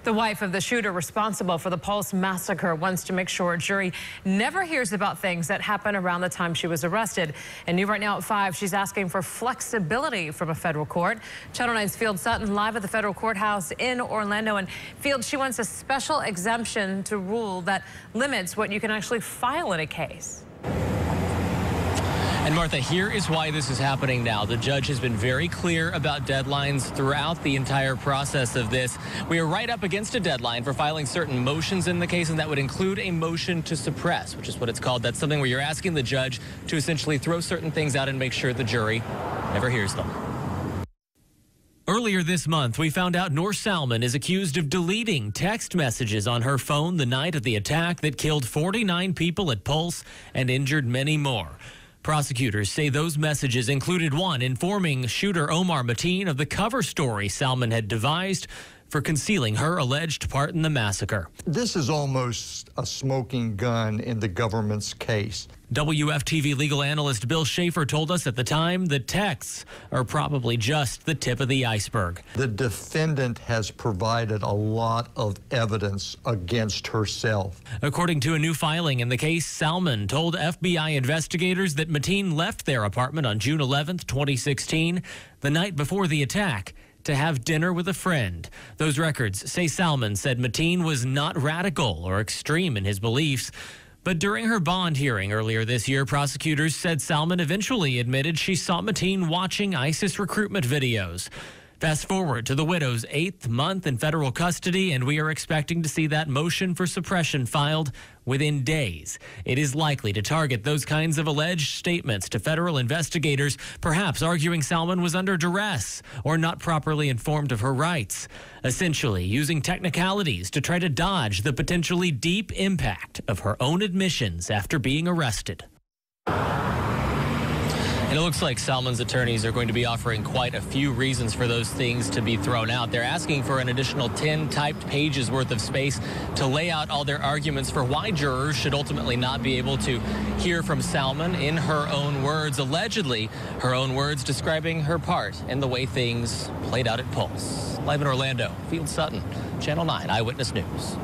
The wife of the shooter responsible for the Pulse Massacre wants to make sure a jury never hears about things that happened around the time she was arrested. And new right now at 5, she's asking for flexibility from a federal court. Channel 9's Field Sutton live at the federal courthouse in Orlando. And Field, she wants a special exemption to rule that limits what you can actually file in a case. And Martha, here is why this is happening now. The judge has been very clear about deadlines throughout the entire process of this. We are right up against a deadline for filing certain motions in the case, and that would include a motion to suppress, which is what it's called. That's something where you're asking the judge to essentially throw certain things out and make sure the jury never hears them. Earlier this month, we found out Noor Salman is accused of deleting text messages on her phone the night of the attack that killed 49 people at Pulse and injured many more. Prosecutors say those messages included one informing shooter Omar Mateen of the cover story Salman had devised for concealing her alleged part in the massacre. This is almost a smoking gun in the government's case. WFTV legal analyst Bill Schaefer told us at the time the texts are probably just the tip of the iceberg. The defendant has provided a lot of evidence against herself. According to a new filing in the case, Salman told FBI investigators that Mateen left their apartment on June 11th, 2016, the night before the attack, to have dinner with a friend. Those records say Salman said Mateen was not radical or extreme in his beliefs. But during her bond hearing earlier this year, prosecutors said Salman eventually admitted she saw Mateen watching ISIS recruitment videos. Fast forward to the widow's 8th month in federal custody, and we are expecting to see that motion for suppression filed within days. It is likely to target those kinds of alleged statements to federal investigators, perhaps arguing Salman was under duress or not properly informed of her rights, essentially using technicalities to try to dodge the potentially deep impact of her own admissions after being arrested. And it looks like Salman's attorneys are going to be offering quite a few reasons for those things to be thrown out. They're asking for an additional 10 typed pages worth of space to lay out all their arguments for why jurors should ultimately not be able to hear from Salman in her own words, allegedly her own words describing her part in the way things played out at Pulse. Live in Orlando, Field Sutton, Channel 9 Eyewitness News.